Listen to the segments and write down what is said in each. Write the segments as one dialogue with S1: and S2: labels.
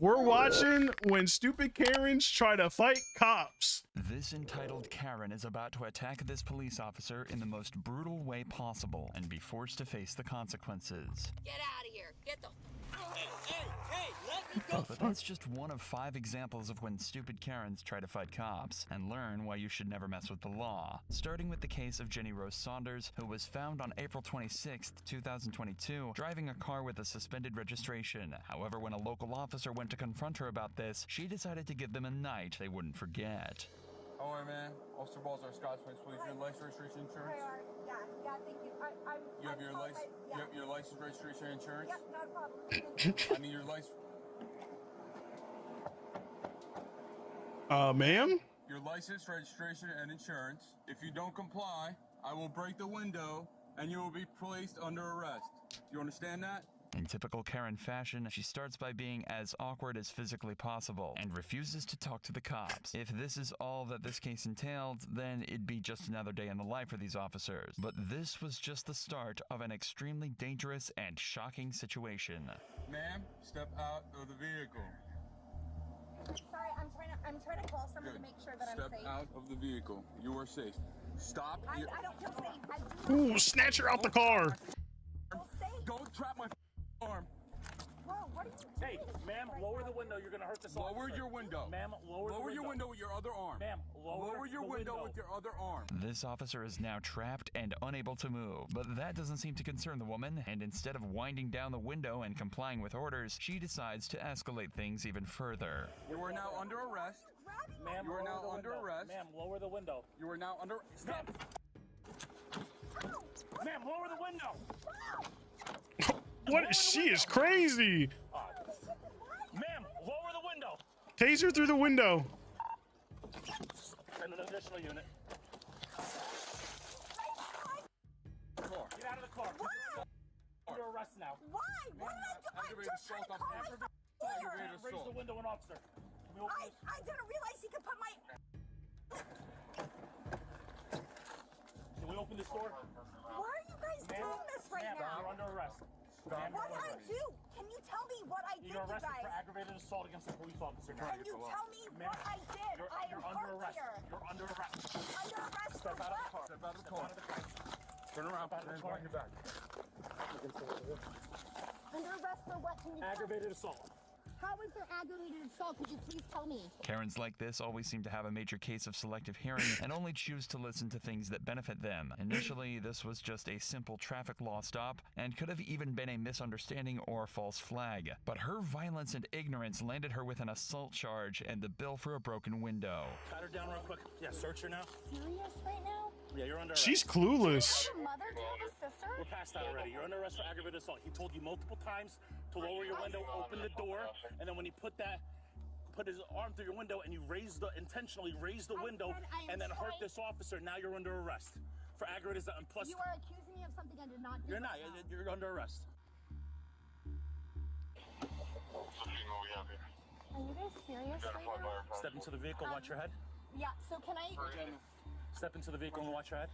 S1: We're watching when stupid Karens try to fight cops.
S2: This entitled Karen is about to attack this police officer in the most brutal way possible and be forced to face the consequences.
S3: Get out of here. Get the... Hey, let me go.
S2: But that's just one of 5 examples of when stupid Karens try to fight cops and learn why you should never mess with the law. Starting with the case of Jenny Rose Saunders, who was found on April 26, 2022, driving a car with a suspended registration. However, when a local officer went to confront her about this, she decided to give them a night they wouldn't forget.
S4: How are you, man? Officer Balzar, Scotsman, please. Your license, registration, insurance?
S5: Yeah, thank you.
S4: You have your license?
S5: Yeah.
S4: You have your license, registration, insurance?
S5: Yep, not a problem.
S4: I need your license.
S1: Ma'am?
S4: Your license, registration, and insurance. If you don't comply, I will break the window and you will be placed under arrest. You understand that?
S2: In typical Karen fashion, she starts by being as awkward as physically possible and refuses to talk to the cops. If this is all that this case entailed, then it'd be just another day in the life for these officers. But this was just the start of an extremely dangerous and shocking situation.
S4: Ma'am, step out of the vehicle.
S5: Sorry, I'm trying to call someone to
S4: Good.
S5: make sure that
S4: Step
S5: I'm safe.
S4: out of the vehicle. You are safe. Stop.
S5: I don't feel safe. I do
S1: Ooh, snatch her out the car.
S5: feel safe.
S4: Don't trap my arm.
S5: Whoa, what are you doing?
S6: Hey, ma'am, lower the window. You're going to hurt this officer.
S4: Lower your window.
S6: Ma'am, lower
S4: your window with your other arm.
S6: Ma'am, lower
S4: your
S6: the
S4: window with your other arm.
S2: This officer is now trapped and unable to move, but that doesn't seem to concern the woman, and instead of winding down the window and complying with orders, she decides to escalate things even further.
S4: You are now under arrest.
S6: Ma'am,
S4: You are
S6: lower
S4: now
S6: the
S4: under
S6: window.
S4: arrest.
S6: Ma'am, lower the window.
S4: You are now under. Stop.
S6: Ma'am, lower the window.
S1: What? She is crazy.
S6: Ma'am, lower the window.
S1: Taser through the window.
S6: Send an additional unit. Get out of the car. You're arrested now.
S5: Why? What did I do? I'm
S4: Aggravated
S5: just trying to
S4: assault.
S5: call my
S4: Aggravated
S5: lawyer.
S4: assault.
S6: Raise the window, an officer. Can we open this?
S5: I didn't realize he could put my...
S6: Can we open this door?
S5: Why are you guys doing this right
S6: Ma'am,
S5: now?
S6: you're under arrest. Ma'am,
S5: What
S6: you're
S5: did I
S6: under arrest.
S5: do? Can you tell me what I did,
S6: You're
S5: you
S6: arrested for
S5: guys?
S6: aggravated assault against a police officer.
S5: Can you tell me
S6: Ma'am,
S5: what I did? I am
S6: you're under
S5: hurt
S6: arrest.
S5: here.
S6: You're under arrest.
S5: Under arrest for
S6: Step out of the
S5: what?
S6: car.
S4: Step out of the car.
S6: Out of the car.
S4: Turn around.
S6: Step out of the car.
S4: Your back.
S5: Under arrest for what? Can you tell me?
S6: Aggravated assault.
S5: How is there aggravated assault? Could you please tell me?
S2: Karens like this always seem to have a major case of selective hearing and only choose to listen to things that benefit them. Initially, this was just a simple traffic law stop and could have even been a misunderstanding or false flag. But her violence and ignorance landed her with an assault charge and the bill for a broken window.
S6: Pat her down real quick. Yeah, search her now.
S5: Serious right now?
S6: Yeah, you're under arrest.
S1: She's clueless.
S5: Your mother? Do you have a sister?
S6: We're past that already. You're under arrest for aggravated assault. He told you multiple times to lower your window, open the door, and then when he put his arm through your window and you intentionally raised the window
S5: said I am
S6: and then hurt
S5: trying-
S6: this officer, now you're under arrest for aggravated assault. And plus,
S5: You are accusing me of something I did not do.
S6: you're not. You're under arrest.
S5: Are you guys serious right now?
S6: Step into the vehicle, watch your head.
S5: Yeah, so can I...
S6: Step into the vehicle and watch your head.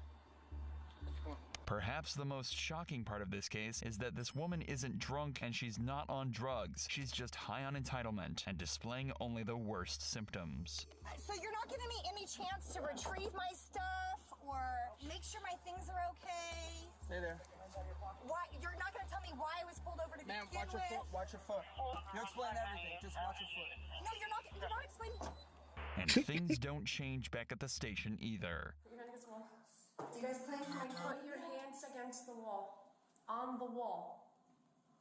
S2: Perhaps the most shocking part of this case is that this woman isn't drunk and she's not on drugs. She's just high on entitlement and displaying only the worst symptoms.
S5: So you're not giving me any chance to retrieve my stuff or make sure my things are okay?
S4: Stay there.
S5: Why? You're not going to tell me why I was pulled over to
S4: Ma'am,
S5: begin
S4: watch your
S5: with?
S4: foot. Watch your foot. You explain everything. Just watch your foot.
S5: No, you're not explaining...
S2: And things don't change back at the station either.
S7: You're gonna get the wall. You guys plan to put your hands against the wall. On the wall.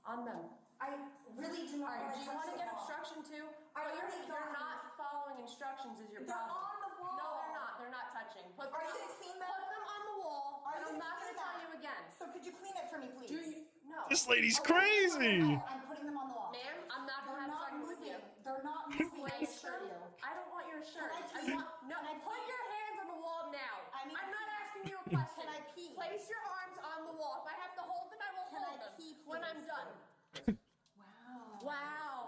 S7: On them.
S5: I really do not
S7: Alright,
S5: want
S7: do
S5: to
S7: you
S5: touch
S7: want to
S5: the
S7: get
S5: wall.
S7: instruction too?
S5: I
S7: But
S5: already
S7: you're
S5: got
S7: not following instructions is your
S5: They're
S7: problem.
S5: on the wall.
S7: No, they're not. They're not touching. Put
S5: Are
S7: them,
S5: you gonna clean them?
S7: Put them on the wall.
S5: Are
S7: and
S5: you
S7: I'm not
S5: gonna
S7: going to tell you again.
S5: So could you clean it for me, please?
S7: Do you? No.
S1: This lady's
S5: Okay,
S1: crazy.
S5: I'm putting them on the wall.
S7: Ma'am, I'm not
S5: They're
S7: going to have
S5: not
S7: sex with
S5: moving.
S7: you.
S5: They're not moving. I
S7: Place
S5: assure
S7: them.
S5: you.
S7: I don't want your shirt.
S5: Can I
S7: I
S5: pee?
S7: want no.
S5: Can I
S7: Put
S5: pee?
S7: your hands on the wall now.
S5: I need
S7: I'm
S5: to
S7: not
S5: pee.
S7: asking you a question.
S5: Can I pee?
S7: Place your arms on the wall. If I have to hold them, I will
S5: Can
S7: hold
S5: I
S7: them.
S5: pee,
S7: When I'm
S5: please?
S7: done.
S5: Wow.
S7: Wow.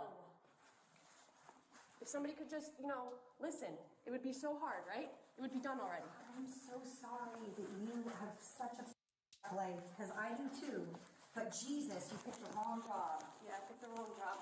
S7: If somebody could just, listen, it would be so hard, right? It would be done already.
S5: I'm so sorry that you have such a life, because I do too. But Jesus, you picked the wrong job.
S7: Yeah, I picked the wrong job.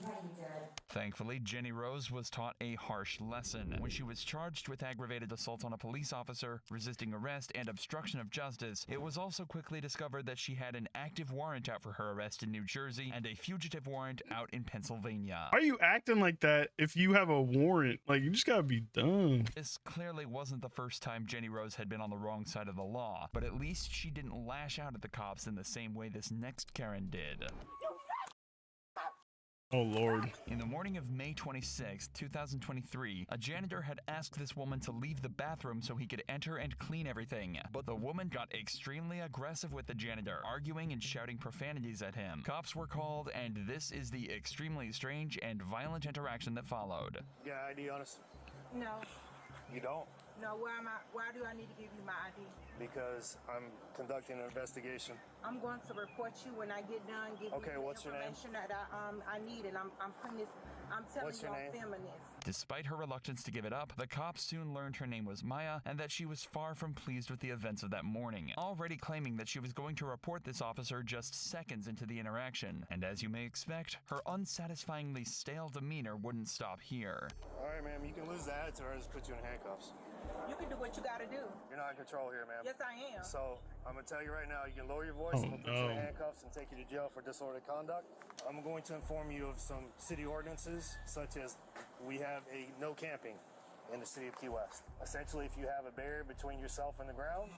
S5: What you did.
S2: Thankfully, Jenny Rose was taught a harsh lesson. When she was charged with aggravated assault on a police officer, resisting arrest, and obstruction of justice, it was also quickly discovered that she had an active warrant out for her arrest in New Jersey and a fugitive warrant out in Pennsylvania.
S1: Why are you acting like that if you have a warrant? Like, you just gotta be dumb.
S2: This clearly wasn't the first time Jenny Rose had been on the wrong side of the law, but at least she didn't lash out at the cops in the same way this next Karen did.
S1: Oh, Lord.
S2: In the morning of May 26, 2023, a janitor had asked this woman to leave the bathroom so he could enter and clean everything. But the woman got extremely aggressive with the janitor, arguing and shouting profanities at him. Cops were called, and this is the extremely strange and violent interaction that followed.
S8: You got ID on us?
S9: No.
S8: You don't?
S9: No, why do I need to give you my ID?
S8: Because I'm conducting an investigation.
S9: I'm going to report you when I get done. Give you the
S8: what's your name?
S9: information that I need, and I'm putting this. I'm telling
S8: What's
S9: you
S8: your
S9: I'm
S8: name?
S9: filming this.
S2: Despite her reluctance to give it up, the cops soon learned her name was Maya and that she was far from pleased with the events of that morning, already claiming that she was going to report this officer just seconds into the interaction. And as you may expect, her unsatisfyingly stale demeanor wouldn't stop here.
S8: All right, ma'am, you can lose the attitude or I'll just put you in handcuffs.
S9: You can do what you got to do.
S8: You're not in control here, ma'am.
S9: Yes, I am.
S8: So I'm going to tell you right now, you can lower your voice,
S1: Oh,
S8: I'm going to put you in
S1: no.
S8: handcuffs and take you to jail for disorderly conduct. I'm going to inform you of some city ordinances, such as we have a no camping in the city of Key West. Essentially, if you have a barrier between yourself and the ground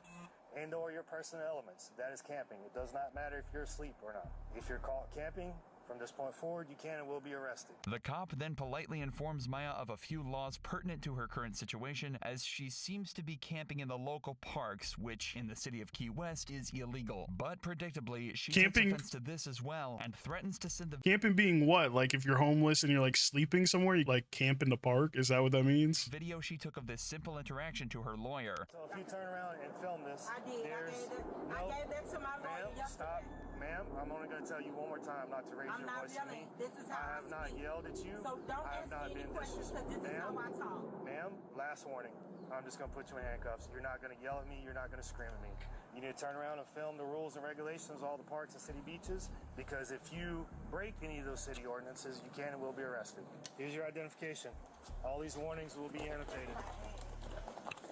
S8: and or your personal elements, that is camping. It does not matter if you're asleep or not. If you're caught camping, from this point forward, you can and will be arrested.
S2: The cop then politely informs Maya of a few laws pertinent to her current situation, as she seems to be camping in the local parks, which in the city of Key West is illegal. But predictably, she takes
S1: Camping-
S2: offense to this as well and threatens to send the
S1: Camping being what? Like, if you're homeless and you're like sleeping somewhere, you like camp in the park? Is that what that means?
S2: video she took of this simple interaction to her lawyer.
S8: So if you turn around and film this,
S9: I did. I gave that to my lawyer
S8: Ma'am,
S9: yesterday.
S8: stop. Ma'am, I'm only going to tell you one more time not to raise
S9: I'm
S8: your
S9: not
S8: voice at me.
S9: yelling. This is how
S8: I
S9: I
S8: have not
S9: speak.
S8: yelled at you.
S9: So don't
S8: I have
S9: ask
S8: not
S9: me any
S8: been
S9: questions because this is how I talk.
S8: Ma'am, last warning. I'm just going to put you in handcuffs. You're not going to yell at me. You're not going to scream at me. You need to turn around and film the rules and regulations of all the parks and city beaches, because if you break any of those city ordinances, you can and will be arrested. Here's your identification. All these warnings will be annotated.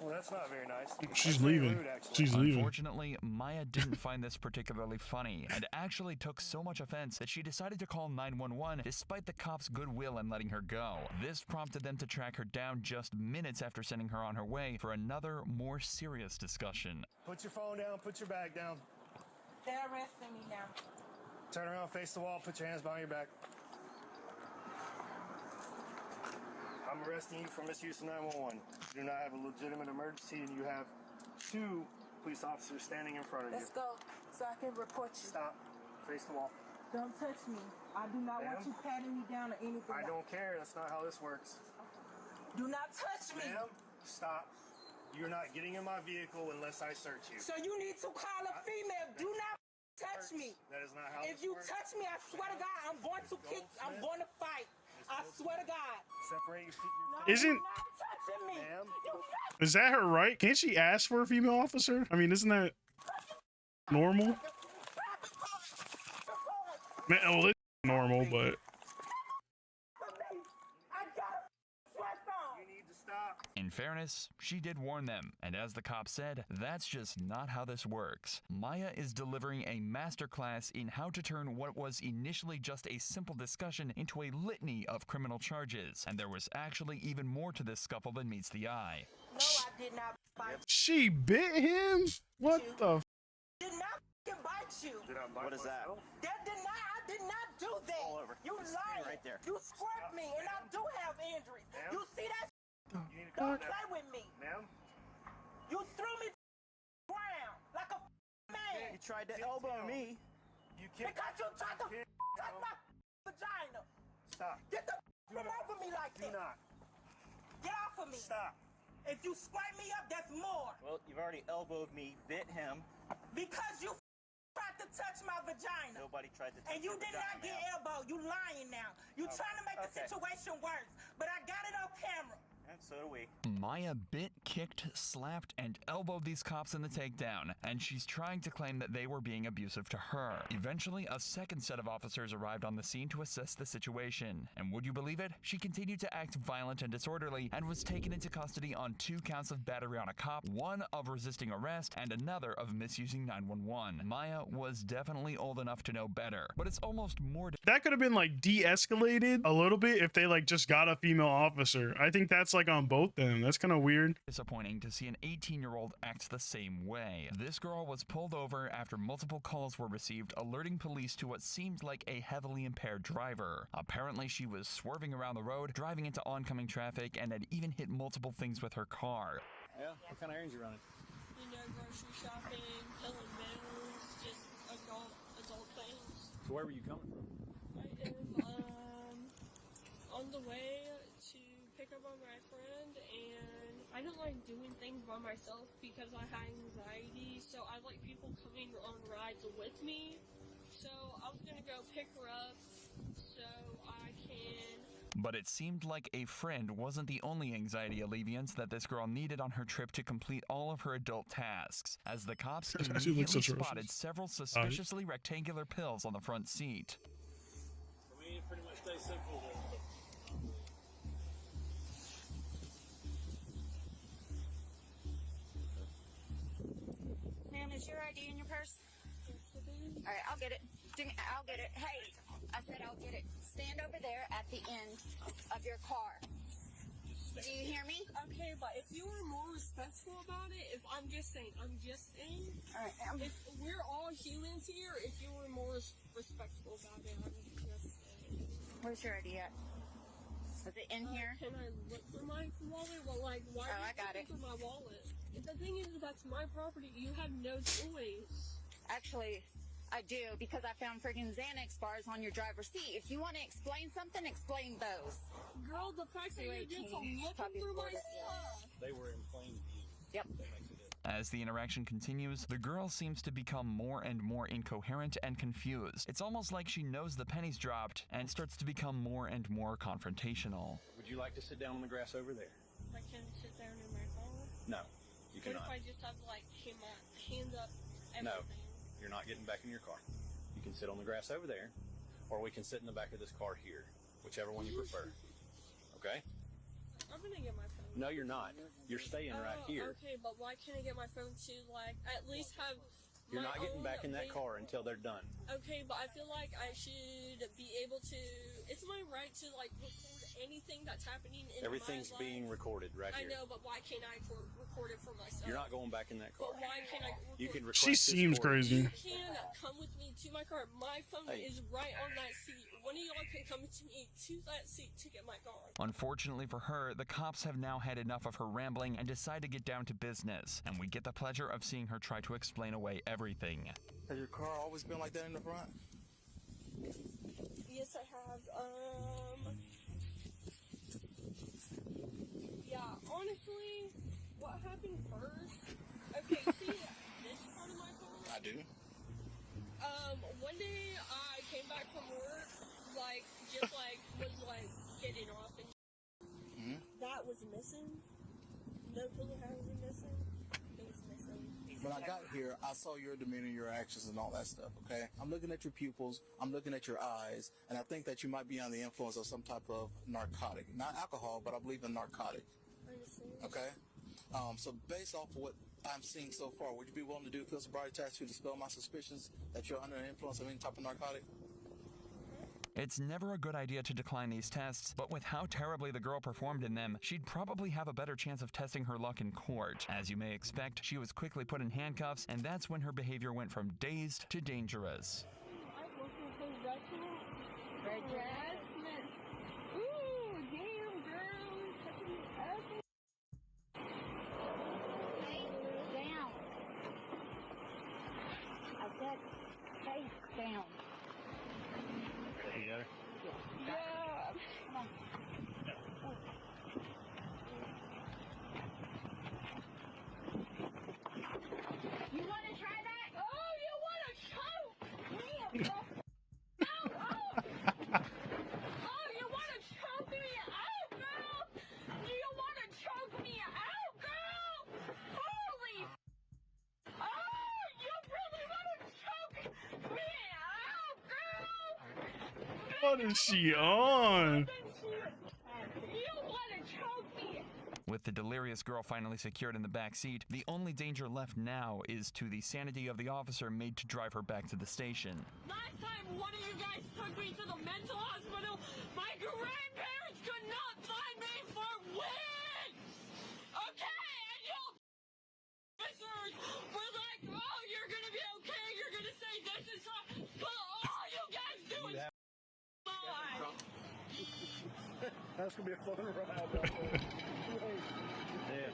S8: Well, that's not very nice.
S1: She's
S8: That's very
S1: leaving.
S8: rude, actually.
S1: She's leaving.
S2: Unfortunately, Maya didn't find this particularly funny and actually took so much offense that she decided to call 911 despite the cops' goodwill in letting her go. This prompted them to track her down just minutes after sending her on her way for another, more serious discussion.
S8: Put your phone down. Put your bag down.
S9: They're arresting me now.
S8: Turn around, face the wall. Put your hands behind your back. I'm arresting you for misuse of 911. You do not have a legitimate emergency, and you have 2 police officers standing in front of you.
S9: Let's go so I can report you.
S8: Stop. Face the wall.
S9: Don't touch me. I do not want
S8: Ma'am?
S9: you patting me down or anything.
S8: I don't care. That's not how this works.
S9: Do not touch me.
S8: Ma'am, stop. You're not getting in my vehicle unless I search you.
S9: So you need to call a female. Do not touch me.
S8: That is not how
S9: If
S8: this
S9: you
S8: works.
S9: touch me, I swear to God, I'm going to kick. I'm going to fight. I swear to God.
S8: Separate your feet.
S9: No,
S1: Isn't-
S9: you're not touching me.
S8: Ma'am?
S1: Is that her right? Can't she ask for a female officer? I mean, isn't that normal? Man, well, it's normal, but
S8: You need to stop.
S2: In fairness, she did warn them, and as the cop said, that's just not how this works. Maya is delivering a masterclass in how to turn what was initially just a simple discussion into a litany of criminal charges, and there was actually even more to this scuffle than meets the eye.
S9: No, I did not bite
S1: she bit him? What the?
S9: you. Did not fucking bite you.
S8: Did I bite
S3: What is that?
S8: myself?
S9: I did not do that.
S3: All over.
S9: You lying.
S3: right there.
S9: You squirt me, and I do have injuries.
S8: Ma'am?
S9: You see that?
S8: You need to
S9: Don't
S8: calm down.
S9: play with me.
S8: Ma'am?
S9: You threw me to the ground like a man.
S3: You tried to elbow me.
S8: You can't.
S9: Because you tried to touch my vagina.
S8: Stop.
S9: Get the from over me like
S8: Do
S9: that.
S8: not.
S9: Get off of me.
S8: Stop.
S9: If you squirt me up, that's more.
S3: Well, you've already elbowed me, bit him.
S9: Because you tried to touch my vagina.
S3: Nobody tried to touch
S9: And you
S3: your
S9: did
S3: vagina,
S9: not get
S3: ma'am.
S9: elbowed. You lying now. You trying to make the
S3: okay.
S9: situation worse. But I got it on camera.
S3: That's
S6: So do we.
S2: Maya bit, kicked, slapped, and elbowed these cops in the takedown, and she's trying to claim that they were being abusive to her. Eventually, a second set of officers arrived on the scene to assess the situation, and would you believe it? She continued to act violent and disorderly and was taken into custody on 2 counts of battery on a cop, 1 of resisting arrest, and another of misusing 911. Maya was definitely old enough to know better, but it's almost more
S1: That could have been like de-escalated a little bit if they like just got a female officer. I think that's like on both them. That's kind of weird.
S2: disappointing to see an 18-year-old act the same way. This girl was pulled over after multiple calls were received alerting police to what seemed like a heavily impaired driver. Apparently, she was swerving around the road, driving into oncoming traffic, and had even hit multiple things with her car.
S6: Yeah? What kind of errands you running?
S7: You know, grocery shopping, filling bills, just adult things.
S6: So where were you coming from?
S7: I am on the way to pick up on my friend, and I don't like doing things by myself because I have anxiety, so I like people coming on rides with me. So I was gonna go pick her up so I can.
S2: But it seemed like a friend wasn't the only anxiety alleviance that this girl needed on her trip to complete all of her adult tasks, as the cops
S1: She looks
S2: immediately
S1: atrocious.
S2: spotted several suspiciously rectangular pills on the front seat.
S6: For me, it pretty much stays simple.
S5: Ma'am, is your ID in your purse? All right, I'll get it. I'll get it. Hey, I said I'll get it. Stand over there at the end of your car. Do you hear me?
S7: Okay, but if you were more respectful about it, I'm just saying.
S5: All right,
S7: If we're all humans here, if you were more respectful about it, I'm just saying.
S5: where's your ID at? Is it in here?
S7: Can I look for my wallet? Well, like, why
S5: Oh,
S7: are
S5: I
S7: you
S5: got
S7: looking
S5: it.
S7: for my wallet? The thing is, that's my property. You have no choice.
S5: Actually, I do, because I found friggin' Xanax bars on your driver's seat. If you want to explain something, explain those.
S7: Girl, the fact that you're just looking
S5: Copy
S7: through my
S5: report.
S7: stuff.
S6: They were in plain view.
S5: Yep.
S6: That makes it.
S2: As the interaction continues, the girl seems to become more and more incoherent and confused. It's almost like she knows the pennies dropped and starts to become more and more confrontational.
S6: Would you like to sit down on the grass over there?
S7: I can sit down in my car.
S6: No, you
S7: What
S6: cannot.
S7: if I just have like hand up everything?
S6: No, you're not getting back in your car. You can sit on the grass over there, or we can sit in the back of this car here, whichever one you prefer. Okay?
S7: I'm gonna get my phone.
S6: No, you're not. You're staying right here.
S7: Okay, but why can't I get my phone to like at least have?
S6: You're
S7: my
S6: not getting
S7: own
S6: back in that
S7: thing?
S6: car until they're done.
S7: Okay, but I feel like I should be able to. It's my right to like record anything that's happening in
S6: Everything's
S7: my
S6: being
S7: life.
S6: recorded right
S7: I
S6: here.
S7: know, but why can't I record it for myself?
S6: You're not going back in that car.
S7: But why can't I? Record
S6: You can request
S1: She
S6: this
S1: seems
S6: for-
S1: crazy.
S7: You can come with me to my car. My phone
S6: Hey.
S7: is right on that seat. One of y'all can come to me to that seat to get my car.
S2: Unfortunately for her, the cops have now had enough of her rambling and decide to get down to business, and we get the pleasure of seeing her try to explain away everything.
S10: Has your car always been like that in the front?
S7: Yes, I have. Yeah, honestly, what happened first? Okay, see this part of my car?
S10: I do.
S7: One day I came back from work, was getting off and that was missing. No pillow had was missing. It was missing.
S10: When I got here, I saw your demeanor, your actions, and all that stuff, okay? I'm looking at your pupils, I'm looking at your eyes, and I think that you might be under the influence of some type of narcotic. Not alcohol, but I believe in narcotic,
S7: I understand.
S10: okay? So based off of what I'm seeing so far, would you be willing to do a field sobriety test to dispel my suspicions that you're under the influence of any type of narcotic?
S2: It's never a good idea to decline these tests, but with how terribly the girl performed in them, she'd probably have a better chance of testing her luck in court. As you may expect, she was quickly put in handcuffs, and that's when her behavior went from dazed to dangerous.
S7: I work with harassment. Ooh, damn, girl. Touching me up.
S5: Face down. I said face down.
S6: You got her?
S7: Yeah.
S5: Come on. You want to try that?
S7: Oh, you want to choke?
S5: Damn,
S7: Oh, you want to choke me? Oh, girl. Do you want to
S1: What is she on?
S2: With the delirious girl finally secured in the back seat, the only danger left now is to the sanity of the officer made to drive her back to the station.
S7: Last time one of you guys took me to the mental hospital, my grandparents could not find me for weeks! Okay, and you officers were like, oh, you're gonna be okay, you're gonna say this is fine, but all you guys do is lie!
S11: That's gonna be a fun ride.
S12: Yeah.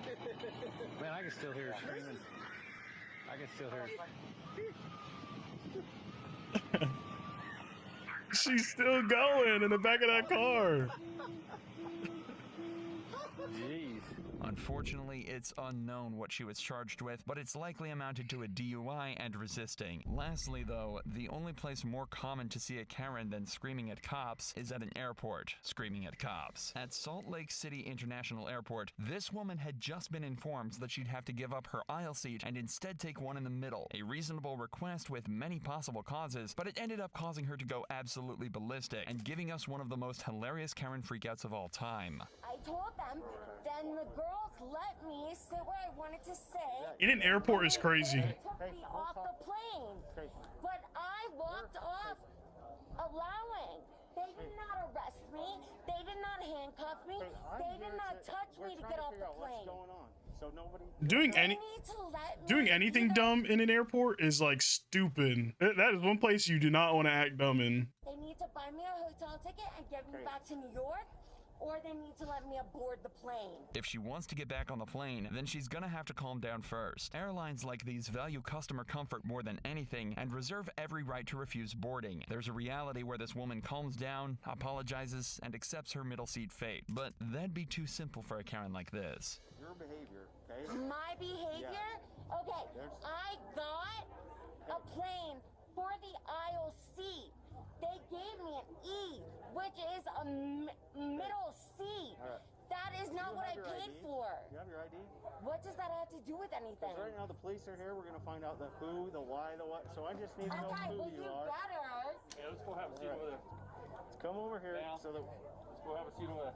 S12: Man, I can still hear her screaming. I can still hear her.
S1: She's still going in the back of that car.
S12: Jeez.
S2: Unfortunately, it's unknown what she was charged with, but it's likely amounted to a DUI and resisting. Lastly, though, the only place more common to see a Karen than screaming at cops is at an airport, screaming at cops. At Salt Lake City International Airport, this woman had just been informed that she'd have to give up her aisle seat and instead take one in the middle. A reasonable request with many possible causes, but it ended up causing her to go absolutely ballistic and giving us one of the most hilarious Karen freakouts of all time.
S5: I told them, then the girls let me sit where I wanted to sit.
S1: In an airport is crazy.
S5: They took me off the plane, but I walked off allowing. They did not arrest me. They did not handcuff me. They did not touch me to get off the plane.
S4: So nobody
S1: Doing anything dumb in an airport is like stupid. That is one place you do not want to act dumb in.
S5: They need to buy me a hotel ticket and get me back to New York, or they need to let me aboard the plane.
S2: If she wants to get back on the plane, then she's gonna have to calm down first. Airlines like these value customer comfort more than anything and reserve every right to refuse boarding. There's a reality where this woman calms down, apologizes, and accepts her middle seat fate. But that'd be too simple for a Karen like this.
S4: Your behavior, okay?
S5: My behavior? Yeah. Okay, I got a plane for the aisle seat. They gave me an E, which is a middle seat. That is not what I paid for.
S4: You have your ID?
S5: What does that have to do with anything?
S4: Right now the police are here. We're going to find out the who, the why, the what. So I just need to know who you are.
S5: Better.
S6: Yeah, let's go have a seat over there.
S4: Let's come over here so that
S6: Let's go have a seat over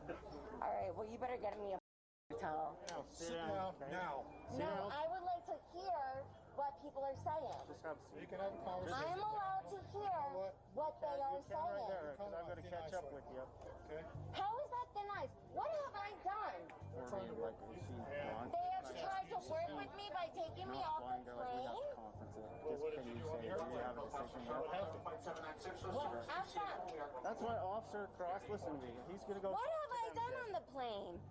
S6: there.
S5: All right, well, you better get me a hotel.
S4: Now, sit down. Now.
S5: No, I would like to hear what people are saying.
S4: Just have a seat.
S11: You can have a conversation.
S5: I'm allowed to hear what they are saying.
S4: Right there, because I'm going to catch up with you.
S11: Okay.
S5: How is that thin ice? What have I done? They have tried to work with me by taking me off the plane?
S4: What did you do on your plane?
S5: Well, ask them.
S4: That's why Officer Cross, listen to me. He's going to go.
S5: What have I done on the plane?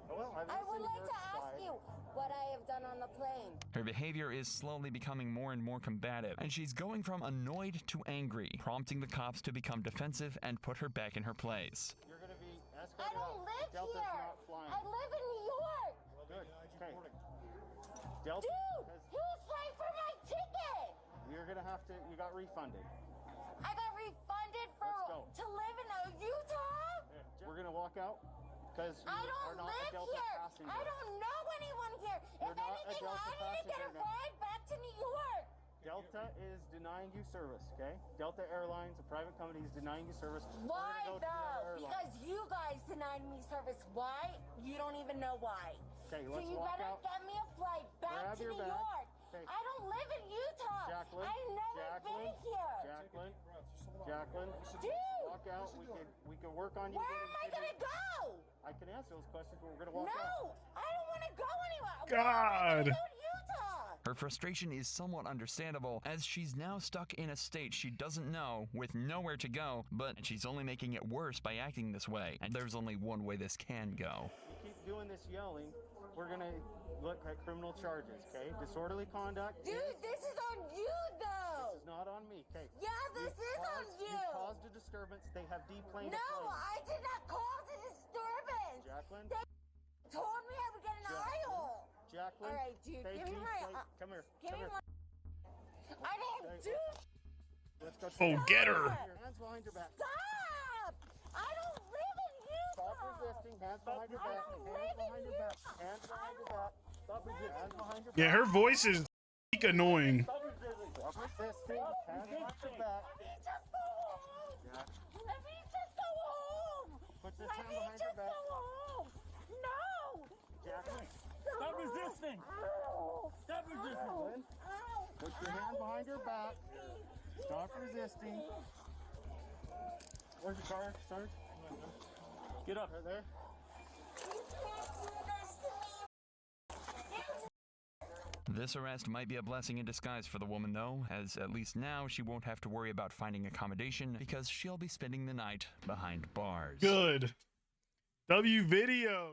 S4: Well,
S5: I would like to ask you what I have done on the plane.
S2: Her behavior is slowly becoming more and more combative, and she's going from annoyed to angry, prompting the cops to become defensive and put her back in her place.
S4: You're going to be escorted
S5: I don't live
S4: Delta's
S5: here.
S4: not flying.
S5: I live in New York.
S4: Good. Okay. Delta
S5: Dude, he was paying for my ticket.
S4: You're going to have to, you got refunded.
S5: I got refunded to live in Utah?
S4: We're going to walk out. Because
S5: I don't live here.
S4: Passenger.
S5: I don't know anyone here. If anything, I need to get a ride back to New York.
S4: Delta is denying you service, okay? Delta Airlines, a private company, is denying you service.
S5: Why though? Because you guys denied me service. Why? You don't even know why.
S4: Okay,
S5: so
S4: let's
S5: you
S4: walk
S5: better
S4: out.
S5: get me a flight back to New York.
S4: Okay.
S5: I don't live in Utah.
S4: Jacqueline,
S5: I've never been here.
S4: Jacqueline,
S5: dude,
S4: walk out. We can work on you.
S5: Where am I gonna go?
S4: I can answer those questions, but we're gonna walk out.
S5: No, I don't want to go anywhere.
S1: God.
S5: Where am I gonna go to Utah?
S2: Her frustration is somewhat understandable, as she's now stuck in a state she doesn't know, with nowhere to go, but she's only making it worse by acting this way, and there's only one way this can go.
S4: You keep doing this yelling, we're gonna look at criminal charges, okay? Disorderly conduct.
S5: Dude, this is on you, though.
S4: This is not on me, okay?
S5: Yeah, this is on you.
S4: You caused a disturbance. They have deplaned.
S5: No, I did not cause a disturbance.
S4: Jacqueline.
S5: They told me I would get an aisle.
S4: Jacqueline.
S5: All right, dude, give me my.
S4: Come here.
S5: Give me my. I don't do.
S4: Let's go.
S1: Oh, get her.
S4: Hands behind your back.
S5: Stop! I don't live in Utah.
S4: Stop resisting. Hands behind your back. Hands behind your back. Hands behind your back. Stop resisting. Hands behind your back.
S1: Yeah, her voice is annoying.
S4: Stop resisting. Stop resisting. Hands behind your back.
S5: Just go home.
S11: this
S5: Let
S11: hand
S5: me
S11: behind your
S5: just
S11: back.
S5: go home. No.
S11: Jacqueline,
S6: Stop resisting! Stop resisting!
S11: Lynn, put your hand behind your back. Stop resisting. Where's your car, Sarge?
S6: Get up.
S11: Right there.
S2: This arrest might be a blessing in disguise for the woman, though, as at least now she won't have to worry about finding accommodation because she'll be spending the night behind bars.
S1: Good. W video.